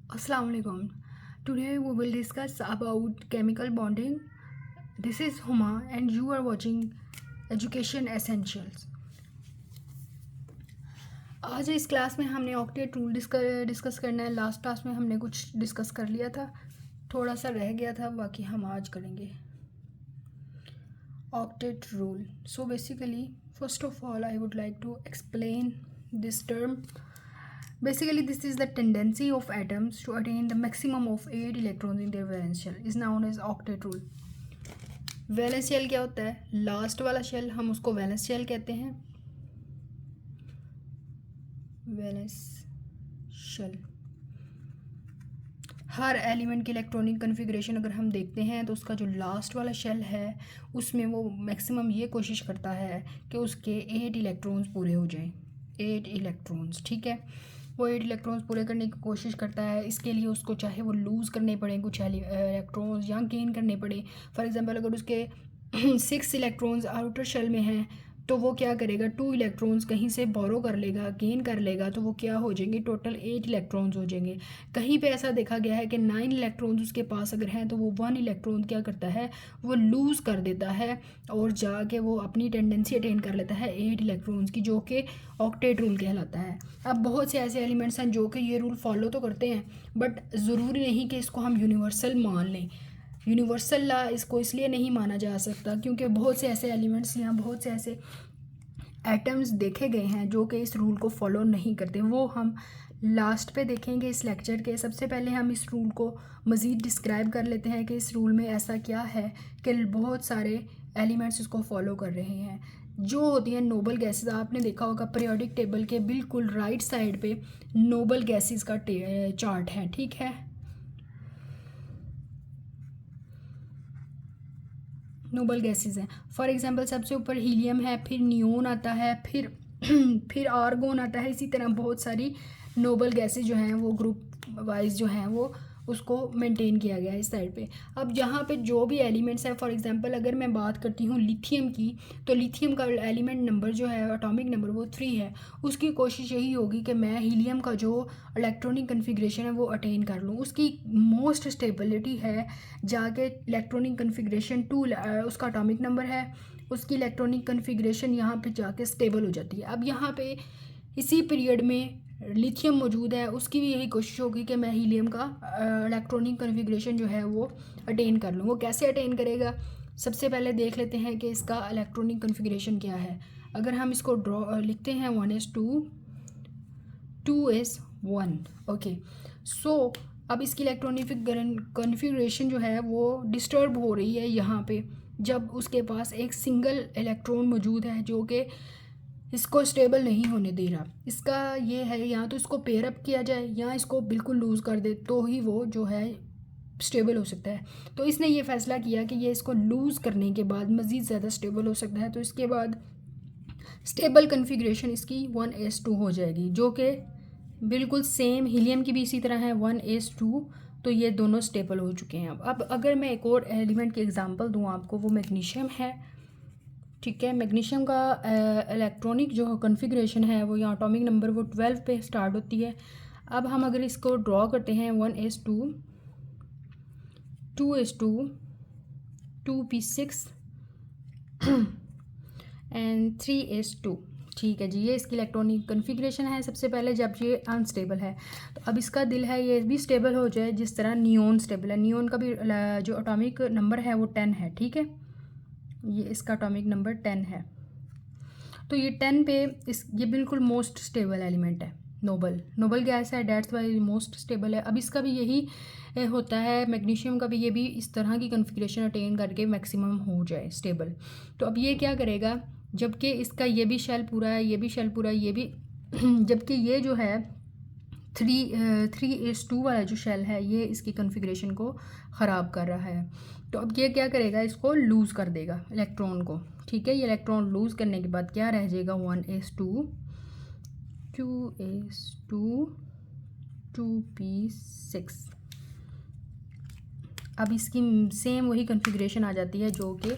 Assalamu alaikum. Today we will discuss about chemical bonding. This is Huma and you are watching Education Essentials. आज इस class में हमने octet rule discuss करना है। Last class में हमने कुछ डिस्कस कर लिया था, थोड़ा सा रह गया था, बाकी हम आज करेंगे octet rule. So basically, first of all, I would like to explain this term. Basically, this is the tendency of atoms to attain the maximum of 8 electrons in their valence shell is known as octet rule. Valence shell क्या होता है? Last वाला shell हम उसको valence shell कहते हैं. Valence shell हर element की electronic configuration अगर हम देखते हैं तो उसका जो लास्ट वाला शेल है उसमें वो मैक्सिमम ये कोशिश करता है कि उसके 8 इलेक्ट्रॉन्स पूरे हो जाएं. 8 इलेक्ट्रॉन्स, ठीक है. वो 8 इलेक्ट्रॉन्स पूरे करने की कोशिश करता है. इसके लिए उसको चाहे वो लूज़ करने पड़े कुछ इलेक्ट्रॉन्स या गेन करने पड़े. फॉर एग्जांपल अगर उसके 6 इलेक्ट्रॉन्स आउटर शेल में हैं तो वो क्या करेगा, 2 इलेक्ट्रॉन्स कहीं से बोरो कर लेगा, गेन कर लेगा, तो वो क्या हो जाएंगे, टोटल 8 इलेक्ट्रॉन्स हो जाएंगे. कहीं पे ऐसा देखा गया है कि 9 इलेक्ट्रॉन्स उसके पास अगर हैं तो वो 1 इलेक्ट्रॉन क्या करता है, वो लूज़ कर देता है और जाके वो अपनी टेंडेंसी अटेन कर लेता है 8 इलेक्ट्रॉन्स की, जो कि ऑक्टेट रूल कहलाता है. अब बहुत से ऐसे एलिमेंट्स हैं जो कि ये रूल फॉलो तो करते हैं, बट ज़रूरी नहीं कि इसको हम यूनिवर्सल मान लें. यूनिवर्सल ला इसको इसलिए नहीं माना जा सकता क्योंकि बहुत से ऐसे एलिमेंट्स या बहुत से ऐसे एटम्स देखे गए हैं जो कि इस रूल को फॉलो नहीं करते. वो हम लास्ट पे देखेंगे इस लेक्चर के. सबसे पहले हम इस रूल को मज़ीद डिस्क्राइब कर लेते हैं कि इस रूल में ऐसा क्या है कि बहुत सारे एलिमेंट्स इसको फॉलो कर रहे हैं. जो होती हैं नोबल गैसेस, आपने देखा होगा पीरियोडिक टेबल के बिल्कुल राइट साइड पे नोबल गैसेस का चार्ट है, ठीक है. नोबल गैसेस हैं. फॉर एग्जांपल सबसे ऊपर हीलियम है, फिर नियोन आता है, फिर आर्गोन आता है. इसी तरह बहुत सारी नोबल गैसेस जो हैं वो ग्रुप वाइज जो हैं वो उसको मेंटेन किया गया है इस साइड पे. अब जहाँ पे जो भी एलिमेंट्स हैं, फॉर एग्जांपल अगर मैं बात करती हूँ लिथियम की, तो लिथियम का एलिमेंट नंबर जो है, एटॉमिक नंबर, वो 3 है. उसकी कोशिश यही होगी कि मैं हीलियम का जो इलेक्ट्रॉनिक कन्फिग्रेशन है वो अटेन कर लूँ. उसकी मोस्ट स्टेबिलिटी है जाके इलेक्ट्रॉनिक कन्फिग्रेशन 2, उसका एटॉमिक नंबर है, उसकी इलेक्ट्रॉनिक कन्फिग्रेशन यहाँ पे जाके स्टेबल हो जाती है. अब यहाँ पे इसी पीरियड में लिथियम मौजूद है, उसकी भी यही कोशिश होगी कि मैं हीलियम का इलेक्ट्रॉनिक कन्फिग्रेशन जो है वो अटेन कर लूँ. वो कैसे अटेन करेगा, सबसे पहले देख लेते हैं कि इसका इलेक्ट्रॉनिक कन्फिग्रेशन क्या है. अगर हम इसको लिखते हैं 1s2 2s1, ओके. सो अब इसकी इलेक्ट्रॉनिक कन्फिग्रेशन जो है वो डिस्टर्ब हो रही है यहाँ पे, जब उसके पास एक सिंगल इलेक्ट्रॉन मौजूद है जो कि इसको स्टेबल नहीं होने दे रहा. इसका ये है, या तो इसको पेयर अप किया जाए या इसको बिल्कुल लूज़ कर दे तो ही वो जो है स्टेबल हो सकता है. तो इसने ये फ़ैसला किया कि ये इसको लूज़ करने के बाद मज़ीद ज़्यादा स्टेबल हो सकता है. तो इसके बाद स्टेबल कन्फिग्रेशन इसकी 1s2 हो जाएगी, जो कि बिल्कुल सेम हीलियम की भी इसी तरह है 1s2. तो ये दोनों स्टेबल हो चुके हैं. अब अगर मैं एक और एलिमेंट की एग्जांपल दूं आपको, वो मैग्नीशियम है, ठीक है. मैग्नीशियम का इलेक्ट्रॉनिक जो कन्फिग्रेशन है वो या एटॉमिक नंबर वो 12 पे स्टार्ट होती है. अब हम अगर इसको ड्रॉ करते हैं 1s2 2s2 2p6 and 3s2, ठीक है जी. ये इसकी इलेक्ट्रॉनिक कन्फिग्रेशन है सबसे पहले जब ये अनस्टेबल है. तो अब इसका दिल है ये भी स्टेबल हो जाए जिस तरह नियोन स्टेबल है. नियोन का भी जो एटॉमिक नंबर है वो 10 है, ठीक है. ये इसका एटॉमिक नंबर 10 है. तो ये 10 पे ये बिल्कुल मोस्ट स्टेबल एलिमेंट है. नोबल गैस है, डेट्स वाई मोस्ट स्टेबल है. अब इसका भी यही होता है, मैग्नीशियम का भी, ये भी इस तरह की कन्फिग्रेशन अटेन करके मैक्सिमम हो जाए स्टेबल. तो अब ये क्या करेगा, जबकि इसका ये भी शेल पूरा है, ये भी शेल पूरा है, ये भी जबकि ये जो है 3s2 वाला जो शेल है ये इसकी कन्फिग्रेशन को ख़राब कर रहा है. तो अब ये क्या करेगा, इसको लूज़ कर देगा इलेक्ट्रॉन को, ठीक है. ये इलेक्ट्रॉन लूज़ करने के बाद क्या रह जाएगा, 1s2 2s2 2p6. अब इसकी सेम वही कन्फिग्रेशन आ जाती है जो कि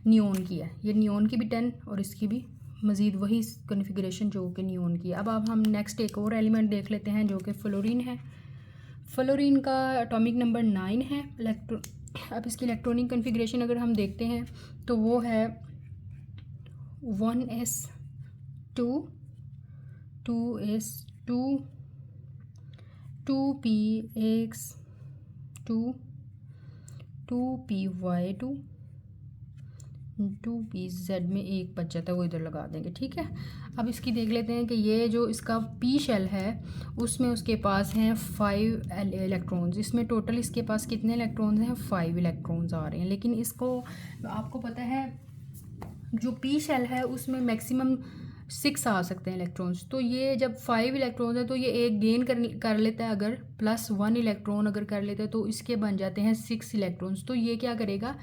नियोन की है. ये नियोन की भी 10 और इसकी भी मज़ीद वही कन्फिग्रेशन जो कि नियोन की है. अब हम नेक्स्ट एक और एलिमेंट देख लेते हैं जो कि फ्लोरीन है. फ्लोरीन का एटॉमिक नंबर 9 है। अब इसकी इलेक्ट्रॉनिक कन्फिग्रेशन अगर हम देखते हैं तो वो है 1s2 2s2 2px2 2py2 2pz में एक बच जाता है, वो इधर लगा देंगे, ठीक है। अब इसकी देख लेते हैं कि ये जो इसका पी शेल है उसमें उसके पास हैं 5 इलेक्ट्रॉन्स। इसमें टोटल इसके पास कितने इलेक्ट्रॉन्स हैं? 5 इलेक्ट्रॉन्स आ रहे हैं। लेकिन इसको आपको पता है जो पी शेल है उसमें मैक्सिमम 6 आ सकते हैं इलेक्ट्रॉन्स। तो ये जब 5 इलेक्ट्रॉन्स है तो ये एक गेन कर लेता है, अगर +1 इलेक्ट्रॉन अगर कर लेता है तो इसके बन जाते हैं 6 इलेक्ट्रॉन्स। तो ये क्या करेगा,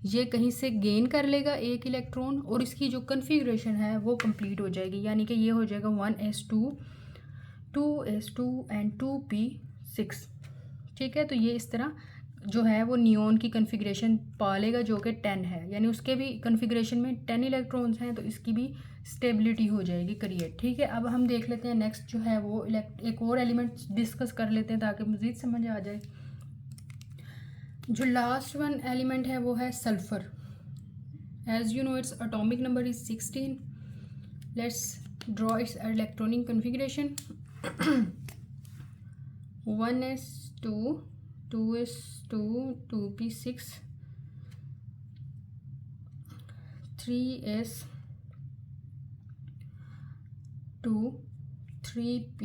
ये कहीं से गेन कर लेगा एक इलेक्ट्रॉन और इसकी जो कन्फिग्रेशन है वो कंप्लीट हो जाएगी। यानी कि ये हो जाएगा 1s2 2s2 एंड 2p6, ठीक है। तो ये इस तरह जो है वो नियोन की कन्फिग्रेशन पा लेगा जो कि 10 है, यानी उसके भी कन्फिग्रेशन में 10 इलेक्ट्रॉन्स हैं, तो इसकी भी स्टेबिलिटी हो जाएगी क्रिएट, ठीक है। अब हम देख लेते हैं नेक्स्ट जो है वो एक और एलिमेंट डिस्कस कर लेते हैं ताकि मज़ीद समझ आ जाए। जो लास्ट वन एलिमेंट है वो है sulphur. As you know its atomic number is 16। Let's draw its electronic configuration. 1s2 2s2 2p6 3s2 3p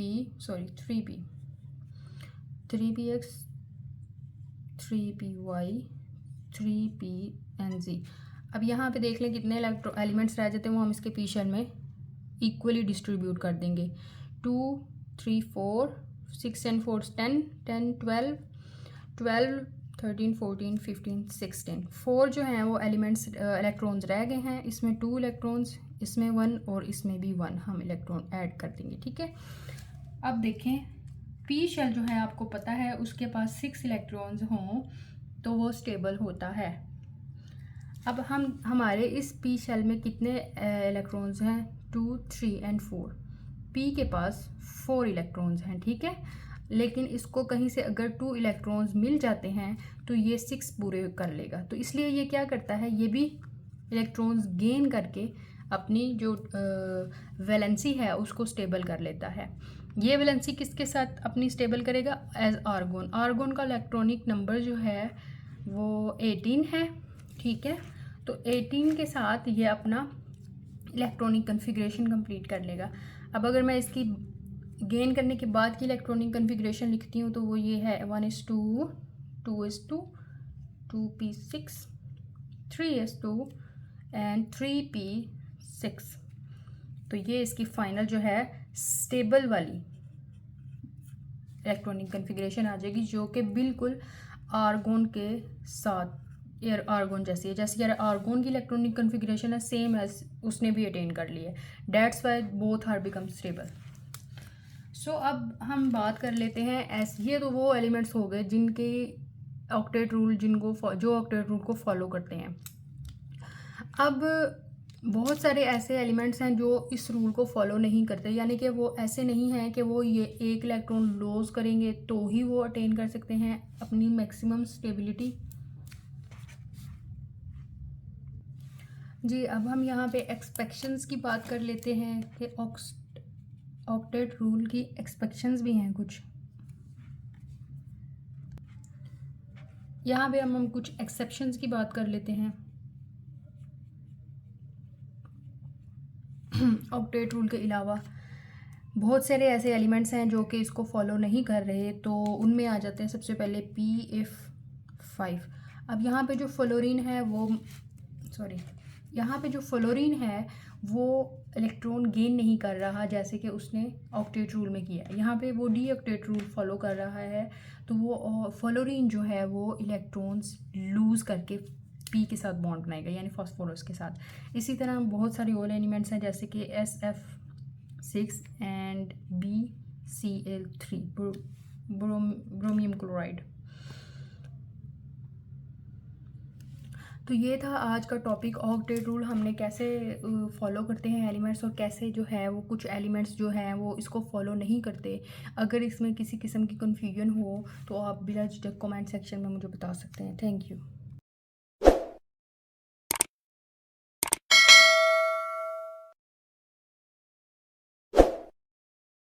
3px 3py 3pnz। अब यहाँ पे देख लें कितने एलिमेंट्स रह जाते हैं, वो हम इसके पी शेल में इक्वली डिस्ट्रीब्यूट कर देंगे। 2 3 4 6 and 4 10 10 12 12 13 14 15 16 4 जो हैं वो एलिमेंट्स इलेक्ट्रॉन्स रह गए हैं। इसमें 2 इलेक्ट्रॉन्स, इसमें 1 और इसमें भी 1 हम इलेक्ट्रॉन ऐड कर देंगे, ठीक है। अब देखें पी शेल जो है आपको पता है उसके पास 6 इलेक्ट्रॉन्स हों तो वो स्टेबल होता है। अब हमारे इस पी शेल में कितने इलेक्ट्रॉन्स हैं? 2 3 and 4। पी के पास 4 इलेक्ट्रॉन्स हैं, ठीक है। लेकिन इसको कहीं से अगर 2 इलेक्ट्रॉन्स मिल जाते हैं तो ये 6 पूरे कर लेगा। तो इसलिए ये क्या करता है, ये भी इलेक्ट्रॉन्स गेन करके अपनी जो वैलेंसी है उसको स्टेबल कर लेता है। ये वैलेंसी किसके साथ अपनी स्टेबल करेगा? As argon. आर्गोन का इलेक्ट्रॉनिक नंबर जो है वो 18 है, ठीक है। तो 18 के साथ ये अपना इलेक्ट्रॉनिक कन्फिग्रेशन कंप्लीट कर लेगा। अब अगर मैं इसकी गेन करने के बाद की इलेक्ट्रॉनिक कन्फिग्रेशन लिखती हूँ तो वो ये है 1s2 2s2 2p6 3s2 and 3p6। तो ये इसकी फाइनल जो है स्टेबल वाली इलेक्ट्रॉनिक कन्फिग्रेशन आ जाएगी जो कि बिल्कुल आर्गोन के साथ एयर आर्गोन जैसी है। जैसे यार आर्गोन की इलेक्ट्रॉनिक कन्फिग्रेशन है सेम एज उसने भी अटेन कर ली है। That's why both are become stable. So अब हम बात कर लेते हैं ये तो वो एलिमेंट्स हो गए जिनके ऑक्टेट रूल जो ऑक्टेट रूल को फॉलो करते हैं। अब बहुत सारे ऐसे एलिमेंट्स हैं जो इस रूल को फॉलो नहीं करते, यानी कि वो ऐसे नहीं हैं कि वो ये एक इलेक्ट्रॉन लॉस करेंगे तो ही वो अटेन कर सकते हैं अपनी मैक्सिमम स्टेबिलिटी। जी अब हम यहाँ पे एक्सपेक्शंस की बात कर लेते हैं कि ऑक्टेट रूल की एक्सपेक्शंस भी हैं कुछ। यहाँ पे हम कुछ एक्सेप्शंस की बात कर लेते हैं। ऑक्टेट रूल के अलावा बहुत सारे ऐसे एलिमेंट्स हैं जो कि इसको फॉलो नहीं कर रहे, तो उनमें आ जाते हैं सबसे पहले pF5। अब यहाँ पे जो फ्लोरीन है वो इलेक्ट्रॉन गेन नहीं कर रहा जैसे कि उसने ऑक्टेट रूल में किया। यहाँ पे वो डी ऑक्टेट रूल फॉलो कर रहा है, तो वो फ्लोरीन जो है वो इलेक्ट्रॉन्स लूज़ करके पी के साथ बॉन्ड बनाएगा, यानी फॉस्फोरस के साथ। इसी तरह बहुत सारे और एलिमेंट्स हैं जैसे कि SF6 एंड BCl3 ब्रोमियम क्लोराइड। तो ये था आज का टॉपिक, ऑक्टेट रूल हमने कैसे फॉलो करते हैं एलिमेंट्स, और कैसे जो है वो कुछ एलिमेंट्स जो हैं वो इसको फॉलो नहीं करते। अगर इसमें किसी किस्म की कन्फ्यूजन हो तो आप बिला झिझक कमेंट सेक्शन में मुझे बता सकते हैं। Thank you.